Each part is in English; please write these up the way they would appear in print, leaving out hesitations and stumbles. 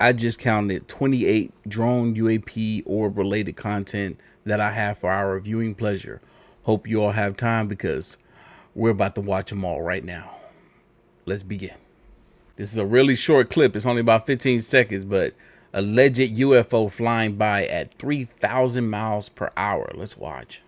I just counted 28 drone UAP orb related content that I have for our viewing pleasure. Hope you all have time because we're about to watch them all right now. Let's begin. This is a really short clip. It's only about 15 seconds, but alleged UFO flying by at 3,000 miles per hour. Let's watch.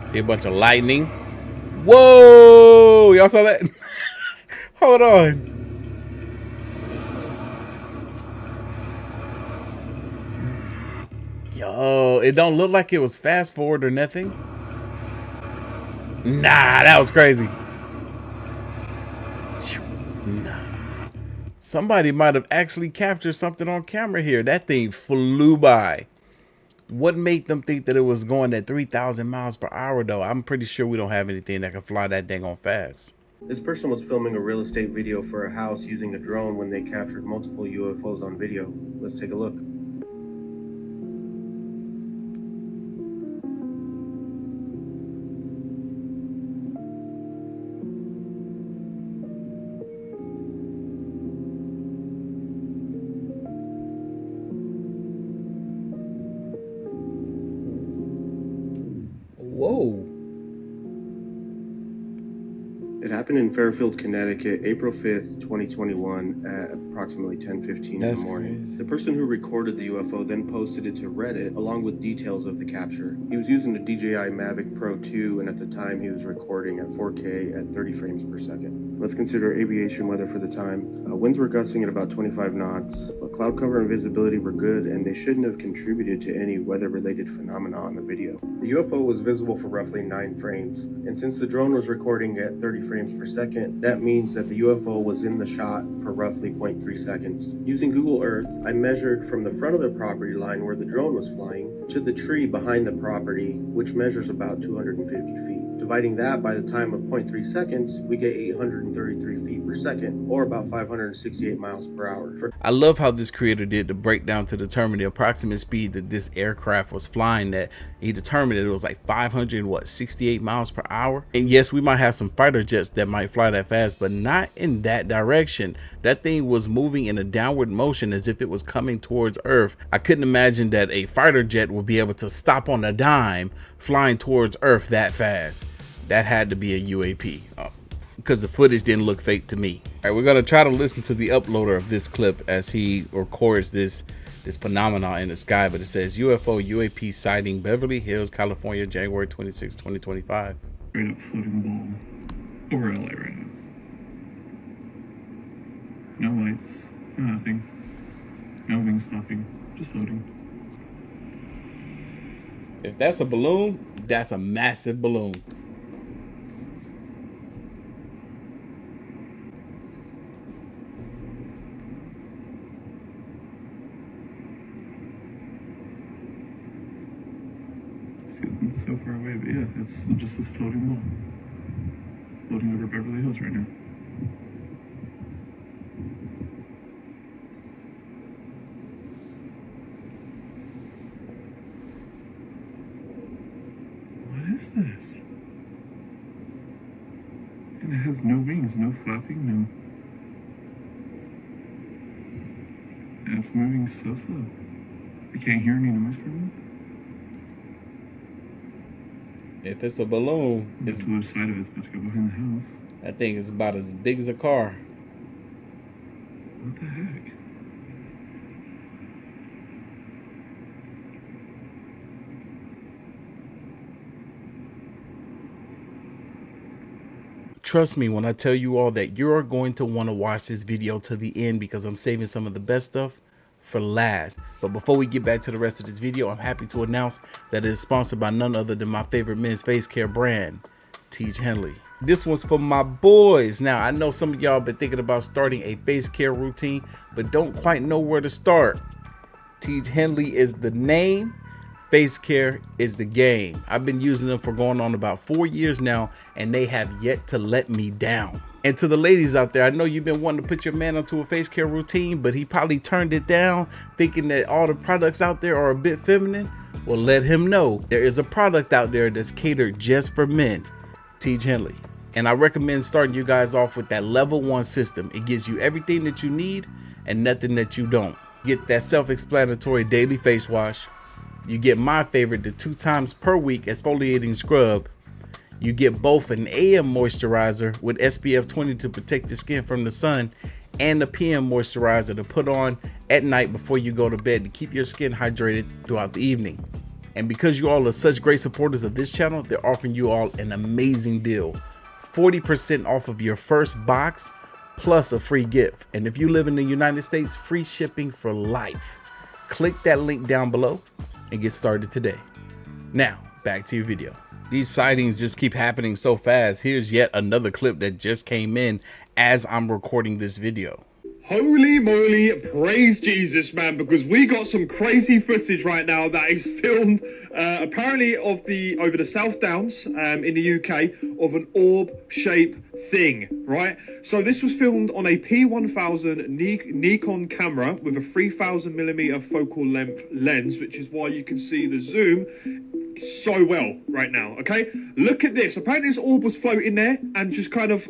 See a bunch of lightning. Whoa! Y'all saw that? Hold on. Yo, it don't look like it was fast forward or nothing. Nah, that was crazy. Nah. Somebody might have actually captured something on camera here. That thing flew by. What made them think that it was going at 3,000 miles per hour though? I'm pretty sure we don't have anything that can fly that dang on fast. This person was filming a real estate video for a house using a drone when they captured multiple UFOs on video. Let's take a look. Whoa. It happened in Fairfield, Connecticut, April 5th, 2021 at approximately 10:15 in the morning. Crazy. The person who recorded the UFO then posted it to Reddit along with details of the capture. He was using the DJI Mavic Pro 2 and at the time he was recording at 4K at 30 frames per second. Let's consider aviation weather for the time. Winds were gusting at about 25 knots, but cloud cover and visibility were good and they shouldn't have contributed to any weather-related phenomena on the video. The UFO was visible for roughly 9 frames, and since the drone was recording at 30 frames per second, that means that the UFO was in the shot for roughly 0.3 seconds. Using Google Earth, I measured from the front of the property line where the drone was flying to the tree behind the property, which measures about 250 feet. Dividing that by the time of 0.3 seconds, we get 833 feet per second, or about 568 miles per hour. I love how this creator did the breakdown to determine the approximate speed that this aircraft was flying. That he determined that it was like 568 miles per hour. And yes, we might have some fighter jets that might fly that fast, but not in that direction. That thing was moving in a downward motion as if it was coming towards Earth. I couldn't imagine that a fighter jet would be able to stop on a dime flying towards Earth that fast. That had to be a UAP because the footage didn't look fake to me. All right, we're gonna try to listen to the uploader of this clip as he records this phenomenon in the sky, but it says UFO UAP sighting Beverly Hills, California, January 26, 2025. Straight up floating ball over LA right now. No lights, no nothing, no wings flapping, just floating. If that's a balloon, that's a massive balloon. It's so far away, but yeah, it's just this floating ball. It's floating over Beverly Hills right now. What is this? And it has no wings, no flapping, no. And it's moving so slow. I can't hear any noise from it. If it's a balloon, It's the left side of it's about to go behind the house. that thing is about as big as a car. What the heck? Trust me when I tell you all that you're going to want to watch this video to the end because I'm saving some of the best stuff for last. But before we get back to the rest of this video, I'm happy to announce that it is sponsored by none other than my favorite men's face care brand, Teach Henley. This one's for my boys. Now, I know some of y'all been thinking about starting a face care routine, but don't quite know where to start. Teach Henley is the name. Face care is the game. I've been using them for going on about 4 years now, and they have yet to let me down. And to the ladies out there, I know you've been wanting to put your man onto a face care routine, but he probably turned it down thinking that all the products out there are a bit feminine. Well, let him know there is a product out there that's catered just for men. Teach Henley. And I recommend starting you guys off with that level 1 system. It gives you everything that you need and nothing that you don't. Get that self-explanatory daily face wash. You get my favorite, the 2 times per week exfoliating scrub. You get both an AM moisturizer with SPF 20 to protect your skin from the sun, and a PM moisturizer to put on at night before you go to bed to keep your skin hydrated throughout the evening. And because you all are such great supporters of this channel, they're offering you all an amazing deal. 40% off of your first box plus a free gift. And if you live in the United States, free shipping for life. Click that link down below and get started today. Now, back to your video. These sightings just keep happening so fast. Here's yet another clip that just came in as I'm recording this video. Holy moly, praise Jesus, man, because we got some crazy footage right now that is filmed apparently over the South Downs in the UK of an orb-shaped thing, right? So this was filmed on a P1000 Nikon camera with a 3000mm focal length lens, which is why you can see the zoom so well right now, okay? Look at this. Apparently this orb was floating there and just kind of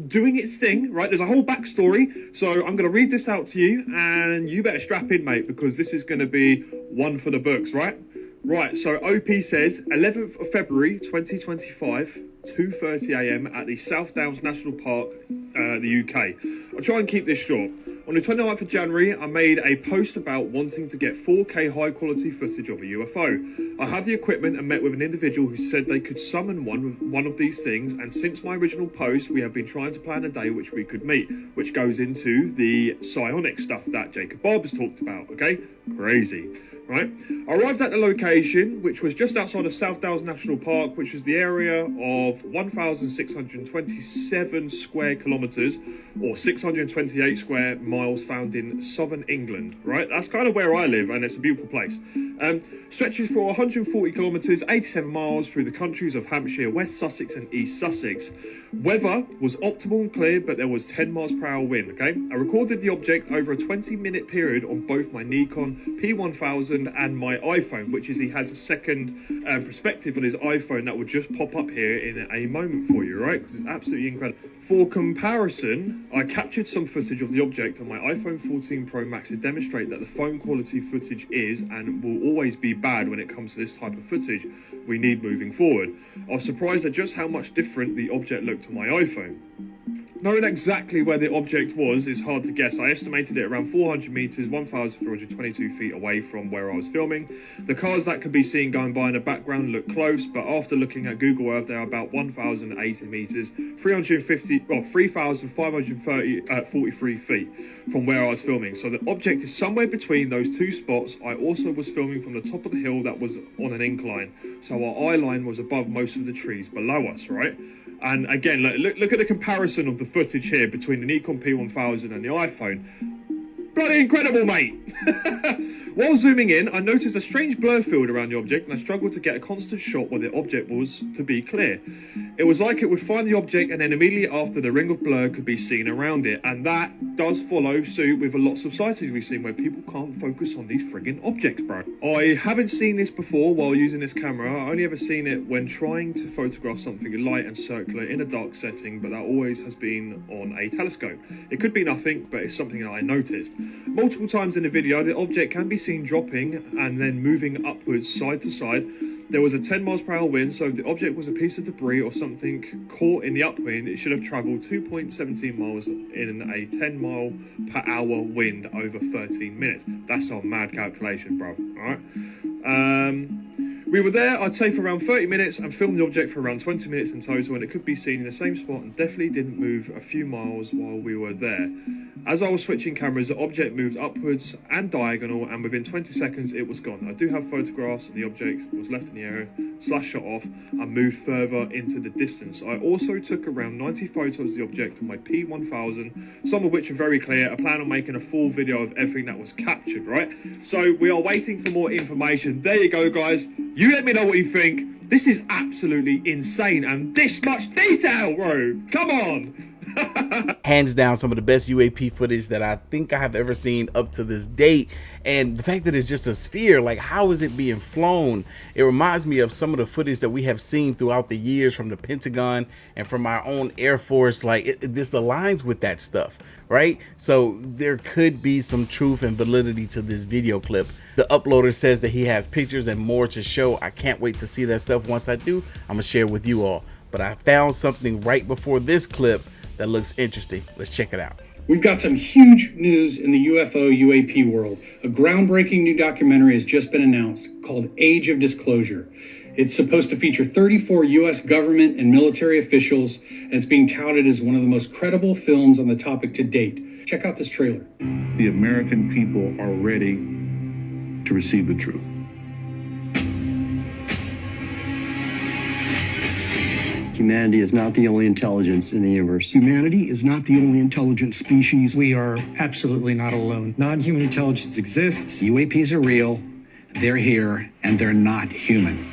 doing its thing, right? There's a whole backstory, so I'm going to read this out to you, and you better strap in, mate, because this is going to be one for the books, right? Right, so OP says, 11th of February 2025, 2:30 AM at the South Downs National Park, the UK. I'll try and keep this short. On the 29th of January, I made a post about wanting to get 4K high quality footage of a UFO. I have the equipment and met with an individual who said they could summon one of these things, and since my original post, we have been trying to plan a day which we could meet, which goes into the psionic stuff that Jacob Barb has talked about, okay? Crazy, right? I arrived at the location, which was just outside of South Downs National Park, which was the area of 1,627 square kilometres, or 628 square miles, found in southern England, right? That's kind of where I live, and it's a beautiful place. Stretches for 140 kilometres, 87 miles through the countries of Hampshire, West Sussex and East Sussex. Weather was optimal and clear, but there was 10 miles per hour wind, okay? I recorded the object over a 20-minute period on both my Nikon P1000 and my iPhone, which is he has a second perspective on his iPhone that will just pop up here in a moment for you, right? Because it's absolutely incredible. For comparison, I captured some footage of the object on my iPhone 14 Pro Max to demonstrate that the phone quality footage is and will always be bad when it comes to this type of footage we need moving forward. I was surprised at just how much different the object looked on my iPhone. Knowing exactly where the object was is hard to guess. I estimated it around 400 meters, 1,422 feet away from where I was filming. The cars that could be seen going by in the background look close, but after looking at Google Earth, they are about 1,080 meters, 3,543 feet from where I was filming. So the object is somewhere between those two spots. I also was filming from the top of the hill that was on an incline, so our eye line was above most of the trees below us, right? And again, look at the comparison of the footage here between the Nikon P1000 and the iPhone. Bloody incredible, mate! While zooming in, I noticed a strange blur field around the object, and I struggled to get a constant shot where the object was to be clear. It was like it would find the object, and then immediately after, the ring of blur could be seen around it. And that does follow suit with lots of sightings we've seen where people can't focus on these friggin' objects, bro. I haven't seen this before while using this camera. I only ever seen it when trying to photograph something light and circular in a dark setting, but that always has been on a telescope. It could be nothing, but it's something that I noticed. Multiple times in the video, the object can be seen dropping and then moving upwards side to side. There was a 10 miles per hour wind, so if the object was a piece of debris or something caught in the upwind, it should have travelled 2.17 miles in a 10 mile per hour wind over 13 minutes. That's a mad calculation, bro. Alright. We were there, I'd say, for around 30 minutes and filmed the object for around 20 minutes in total, and it could be seen in the same spot and definitely didn't move a few miles while we were there. As I was switching cameras, the object moved upwards and diagonal, and within 20 seconds it was gone. I do have photographs, and the object was left in the air, shot off, and moved further into the distance. I also took around 90 photos of the object on my P1000, some of which are very clear. I plan on making a full video of everything that was captured, right? So we are waiting for more information. There you go, guys. You let me know what you think. This is absolutely insane, and this much detail, bro. Come on. Hands down, some of the best UAP footage that I think I have ever seen up to this date. And the fact that it's just a sphere, like, how is it being flown? It reminds me of some of the footage that we have seen throughout the years from the Pentagon and from our own Air Force. Like, this aligns with that stuff, right? So there could be some truth and validity to this video clip. The uploader says that he has pictures and more to show. I can't wait to see that stuff. Once I do, I'm gonna share with you all. But I found something right before this clip that looks interesting. Let's check it out. We've got some huge news in the UFO UAP world. A groundbreaking new documentary has just been announced called Age of Disclosure. It's supposed to feature 34 U.S. government and military officials, and it's being touted as one of the most credible films on the topic to date. Check out this trailer. The American people are ready to receive the truth. Humanity is not the only intelligence in the universe. Humanity is not the only intelligent species. We are absolutely not alone. Non-human intelligence exists. UAPs are real, they're here, and they're not human.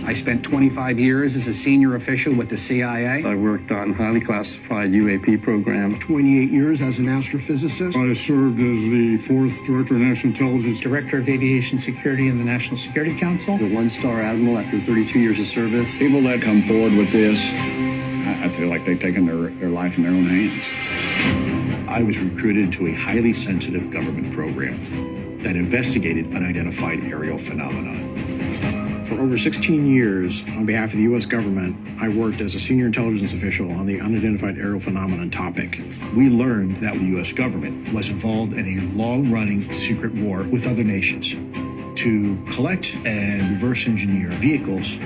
I spent 25 years as a senior official with the CIA. I worked on highly classified UAP program. 28 years as an astrophysicist. I served as the 4th Director of National Intelligence. Director of Aviation Security in the National Security Council. A one-star admiral after 32 years of service. People that come forward with this, I feel like they've taken their life in their own hands. I was recruited to a highly sensitive government program that investigated unidentified aerial phenomena. For over 16 years, on behalf of the U.S. government, I worked as a senior intelligence official on the unidentified aerial phenomenon topic. We learned that the U.S. government was involved in a long-running secret war with other nations to collect and reverse engineer vehicles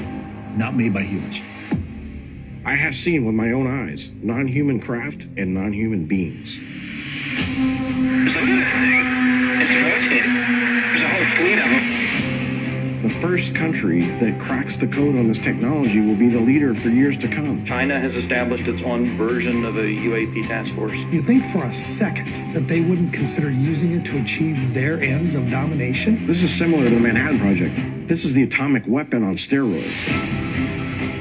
not made by humans. I have seen with my own eyes non-human craft and non-human beings. Look at this thing. It's rotating. There's a whole fleet of them. The first country that cracks the code on this technology will be the leader for years to come. China has established its own version of a UAP task force. You think for a second that they wouldn't consider using it to achieve their ends of domination? This is similar to the Manhattan Project. This is the atomic weapon on steroids.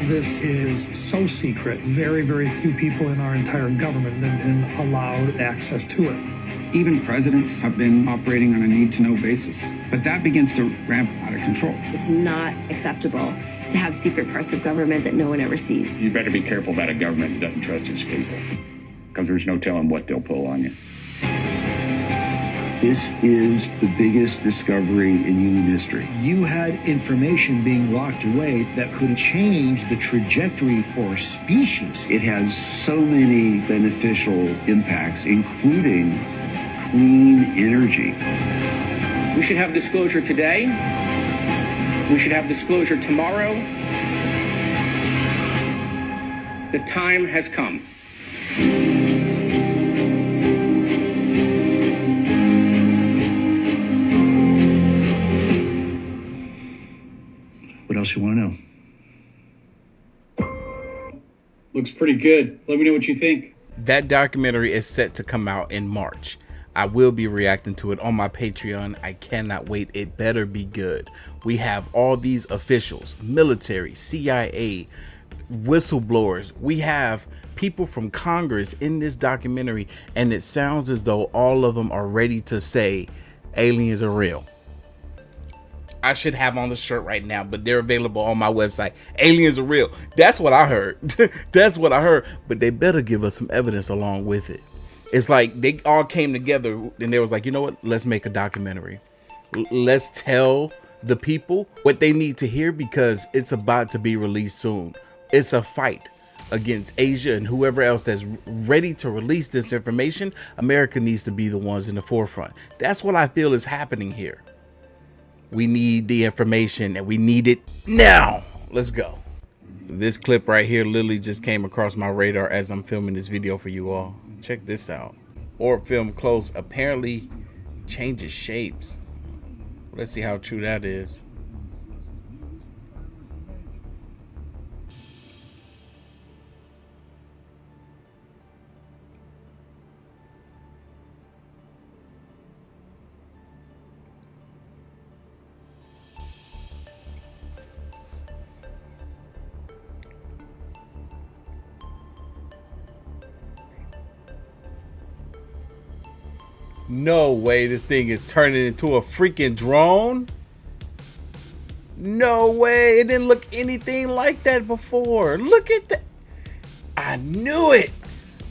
This is so secret, very, very few people in our entire government have been allowed access to it. Even presidents have been operating on a need-to-know basis, but that begins to ramp out of control. It's not acceptable to have secret parts of government that no one ever sees. You better be careful about a government that doesn't trust its people, because there's no telling what they'll pull on you. This is the biggest discovery in human history. You had information being locked away that could change the trajectory for a species. It has so many beneficial impacts, including clean energy. We should have disclosure today. We should have disclosure tomorrow. The time has come. What else you want to know? Looks pretty good. Let me know what you think. That documentary is set to come out in March. I will be reacting to it on my Patreon. I cannot wait. It better be good. We have all these officials, military, CIA, whistleblowers. We have people from Congress in this documentary, and it sounds as though all of them are ready to say aliens are real. I should have on the shirt right now, but they're available on my website. Aliens are real. That's what I heard. That's what I heard. But they better give us some evidence along with it. It's like they all came together and they was like, you know what? Let's make a documentary. Let's tell the people what they need to hear, because it's about to be released soon. It's a fight against Asia and whoever else that's ready to release this information. America needs to be the ones in the forefront. That's what I feel is happening here. We need the information and we need it now. Let's go. This clip right here literally just came across my radar as I'm filming this video for you all. Check this out. Orb film close apparently changes shapes. Let's see how true that is. No way this thing is turning into a freaking drone. No way. It didn't look anything like that before. Look at that. I knew it.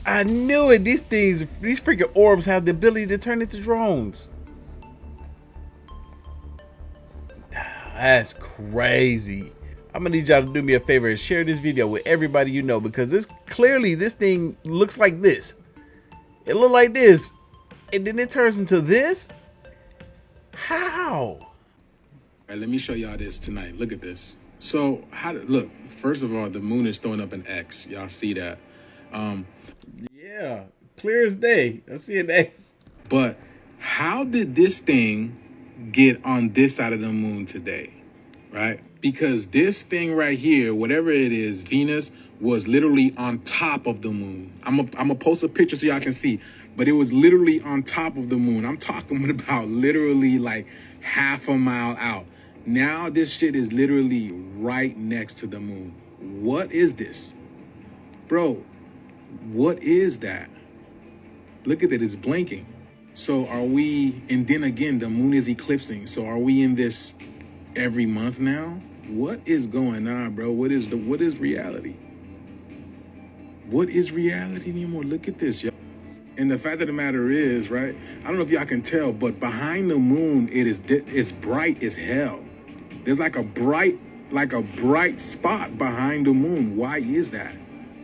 I knew it. These freaking orbs have the ability to turn into drones. That's crazy. I'm gonna need y'all to do me a favor and share this video with everybody you know, because this thing looks like this. It looked like this, and then it turns into this. How? All right, let me show y'all this tonight. Look at this. So look, first of all, the moon is throwing up an X. Y'all see that? Yeah, clear as day. I see an X. But how did this thing get on this side of the moon today? Right? Because this thing right here, whatever it is, Venus, was literally on top of the moon. I'm gonna post a picture so y'all can see, but it was literally on top of the moon. I'm talking about literally like half a mile out. Now this shit is literally right next to the moon. What is this? Bro, what is that? Look at it, it's blinking. So are we, and then again, the moon is eclipsing. So are we in this every month now? What is going on, bro? What is reality? What is reality anymore? Look at this, yo. And the fact of the matter is, right, I don't know if y'all can tell, but behind the moon, it's bright as hell. There's like a bright spot behind the moon. Why is that?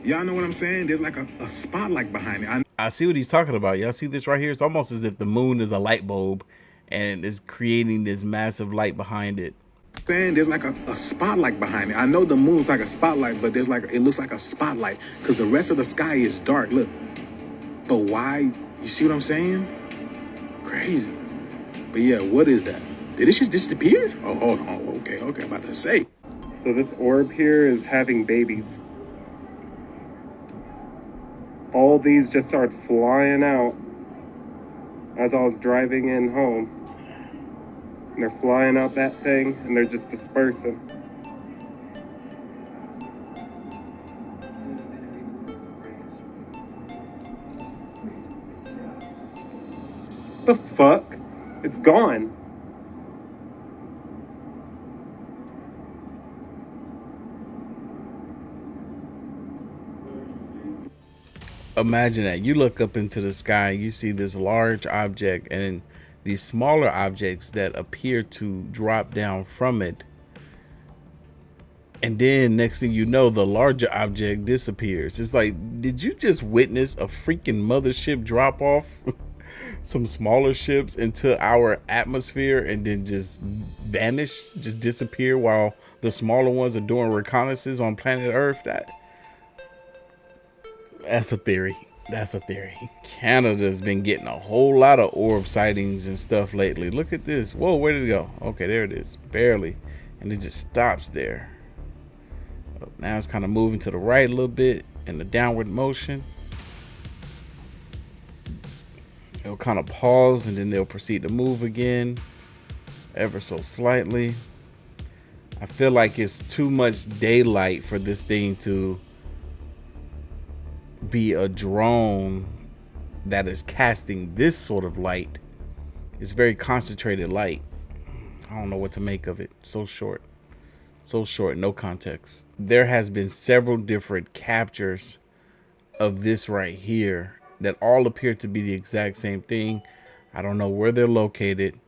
Y'all know what I'm saying? There's like a spotlight behind it. I see what he's talking about. Y'all see this right here? It's almost as if the moon is a light bulb and it's creating this massive light behind it. There's like a spotlight behind it. I know the moon's like a spotlight, but it looks like a spotlight because the rest of the sky is dark. Look. But why? You see what I'm saying? Crazy. But yeah, what is that? Did it just disappear? Oh, hold on. Okay, I'm about to say. So this orb here is having babies. All these just started flying out as I was driving in home. And they're flying out that thing and they're just dispersing. The fuck? It's gone. Imagine that. You look up into the sky, you see this large object and these smaller objects that appear to drop down from it. And then next thing you know, the larger object disappears. It's like, did you just witness a freaking mothership drop off some smaller ships into our atmosphere and then just vanish, just disappear while the smaller ones are doing reconnaissance on planet Earth? That's a theory. That's a theory. Canada's been getting a whole lot of orb sightings and stuff lately. Look at this. Whoa, where did it go? Okay, there it is. Barely. And it just stops there. Now it's kind of moving to the right a little bit in the downward motion. It'll kind of pause and then they'll proceed to move again ever so slightly. I feel like it's too much daylight for this thing to be a drone that is casting this sort of light. It's very concentrated light. I don't know what to make of it. So short, no context. There has been several different captures of this right here that all appear to be the exact same thing. I don't know where they're located.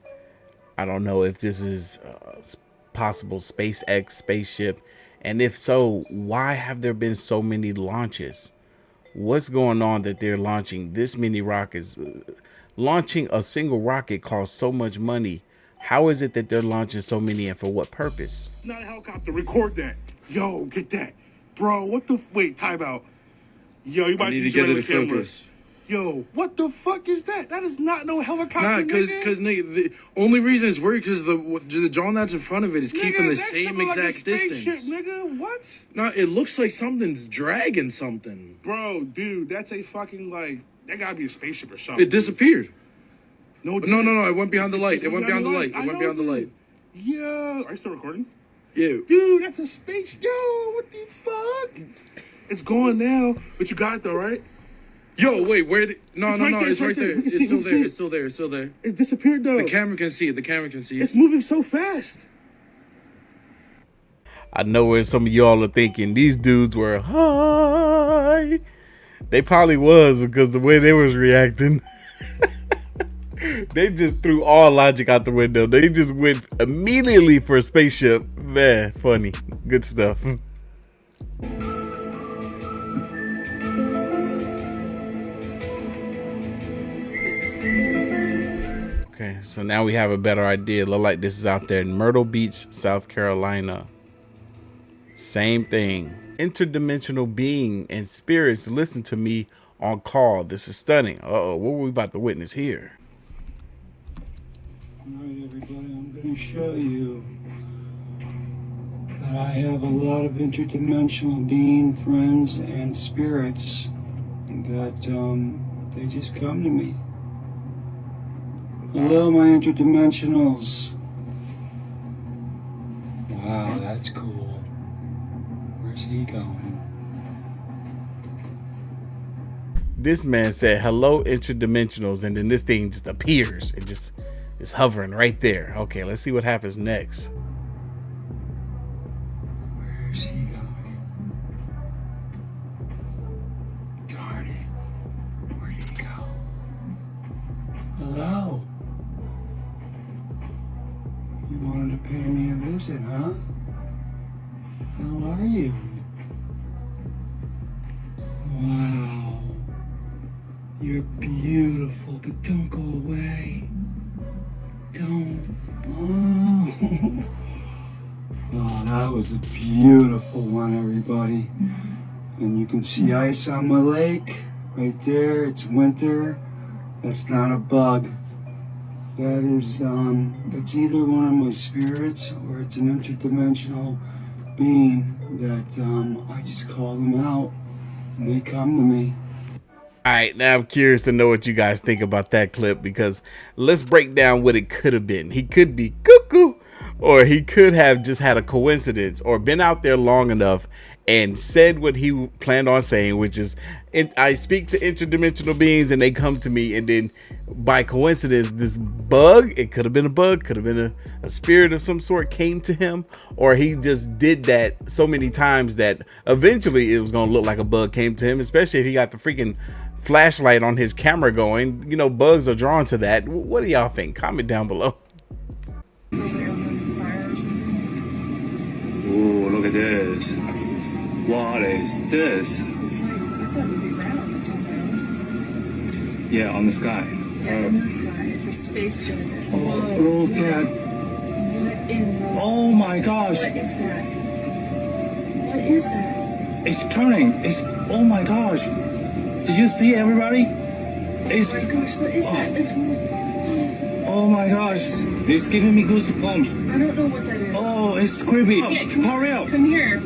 I don't know if this is a possible SpaceX spaceship, and if so, why have there been so many launches? What's going on that they're launching this many rockets? Launching a single rocket costs so much money. How is it that they're launching so many and for what purpose? Not a helicopter. Record that. Yo, get that. Bro, what the... Wait, time out. Yo, you might need to get it to focus. Yo, what the fuck is that? That is not no helicopter, Nah, because nigga, the only reason it's working is the drone that's in front of it is keeping the same exact distance. Nigga, what? No, it looks like something's dragging something. Bro, dude, that's a fucking, like, that gotta be a spaceship or something. It disappeared. No, it went behind the light. It went behind the light. It went behind the light. Yeah. Are you still recording? Yeah. Dude, that's a space. Yo, what the fuck? It's going now, but you got it though, right? Yo, wait, where did... No, it's right there. It's still there. It's still there. It's still there. It disappeared, though. The camera can see it. The camera can see it. It's moving so fast. I know where some of y'all are thinking these dudes were high. They probably was, because the way they was reacting. They just threw all logic out the window. They just went immediately for a spaceship. Man, funny. Good stuff. Okay, so now we have a better idea. Look like this is out there in Myrtle Beach, South Carolina. Same thing. Interdimensional being and spirits listen to me on call. This is stunning. Uh-oh, what were we about to witness here? All right, everybody, I'm going to show you that I have a lot of interdimensional being friends and spirits that they just come to me. Hello, my interdimensionals. Wow, that's cool. Where's he going? This man said, hello, interdimensionals, and then this thing just appears. It just is hovering right there. Okay, let's see what happens next. Where's he going? Darn it. Where did he go? Hello? You wanted to pay me a visit, huh? How are you? Wow. You're beautiful, but don't go away. Don't. Oh. Oh, that was a beautiful one, everybody. And you can see ice on my lake right there. It's winter. That's not a bug. That is, that's either one of my spirits or it's an interdimensional being that I just call them out and they come to me. All right, now I'm curious to know what you guys think about that clip, because let's break down what it could have been. He could be cuckoo, or he could have just had a coincidence or been out there long enough and said what he planned on saying, which is, I speak to interdimensional beings and they come to me, and then by coincidence, this bug, it could have been a bug, could have been a spirit of some sort, came to him, or he just did that so many times that eventually it was going to look like a bug came to him, especially if he got the freaking flashlight on his camera going. You know, bugs are drawn to that. What do y'all think? Comment down below. Ooh, look at this. What is this? It's like, I thought it would be round. It's not round. Yeah, on the sky. Yeah, in the sky. It's a space generator. Oh, look at. What in the... Oh my gosh. What is that? What is that? It's turning. It's. Oh my gosh. Did you see everybody? It's. Oh my gosh, what is that? It's... Oh my gosh. It's giving me goosebumps. I don't know what that is. Oh, it's creepy. Yeah, Hurry up. Come here.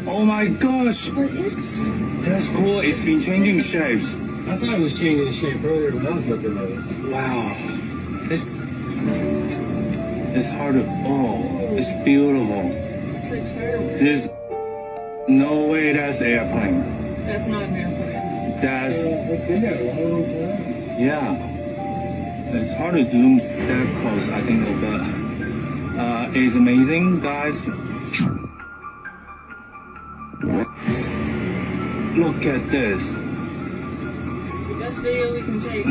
Oh my gosh. What is this? That's cool. It's been changing shapes. I thought it was changing shape earlier when I was looking at it. Wow. It's hard to. Oh, it's beautiful. It's like fireworks. There's no way that's airplane. That's not an airplane. That's. It's been there a long time. Yeah. It's hard to zoom that close, I think, but it's amazing, guys. Look at this. This is the best video we can take.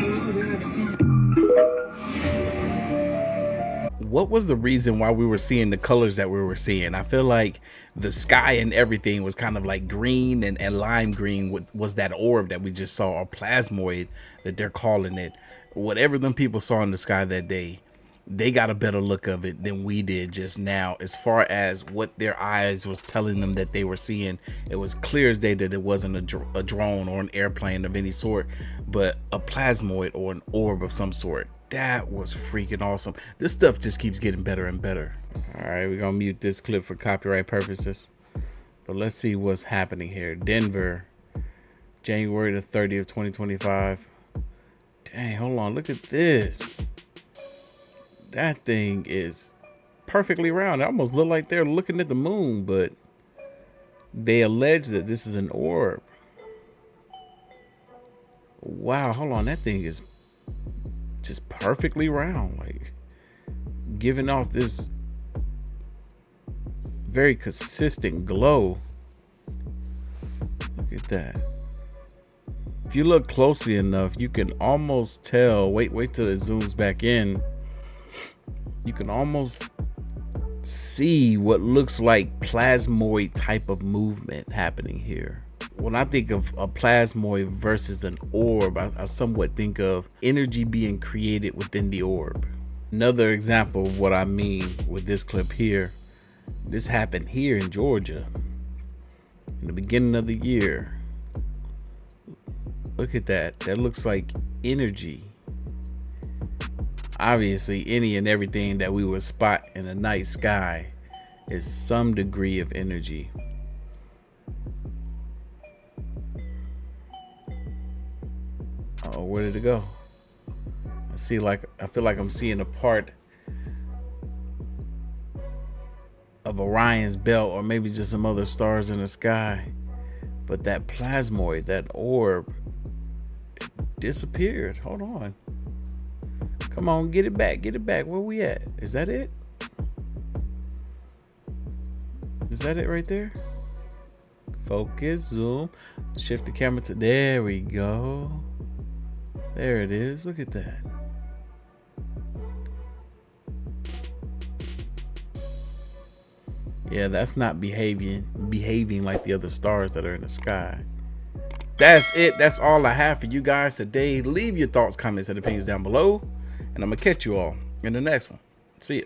What was the reason why we were seeing the colors that we were seeing? I feel like the sky and everything was kind of like green and lime green was that orb that we just saw, or plasmoid that they're calling it. Whatever them people saw in the sky that day, they got a better look of it than we did just now. As far as what their eyes was telling them that they were seeing, it was clear as day that it wasn't a drone or an airplane of any sort, but a plasmoid or an orb of some sort. That was freaking awesome. This stuff just keeps getting better and better. All right, we're gonna mute this clip for copyright purposes, but let's see what's happening here. Denver, January the 30th, 2025. Dang, hold on, look at this. That thing is perfectly round. It almost look like they're looking at the moon, but they allege that this is an orb. Wow, hold on, that thing is just perfectly round, like giving off this very consistent glow. Look at that. If you look closely enough, you can almost tell. Wait till it zooms back in. You can almost see what looks like plasmoid type of movement happening here. When I think of a plasmoid versus an orb, I somewhat think of energy being created within the orb. Another example of what I mean with this clip here, this happened here in Georgia in the beginning of the year. Look at that. That looks like energy. Obviously, any and everything that we would spot in the night sky is some degree of energy. Oh, where did it go? I feel like I'm seeing a part of Orion's belt, or maybe just some other stars in the sky. But that plasmoid, that orb, disappeared. Hold on. Come on, get it back. Get it back. Where we at? Is that it? Is that it right there? Focus, zoom, shift the camera to, there we go. There it is. Look at that. Yeah, that's not behaving like the other stars that are in the sky. That's it. That's all I have for you guys today. Leave your thoughts, comments, and opinions down below, and I'm gonna catch you all in the next one. See ya.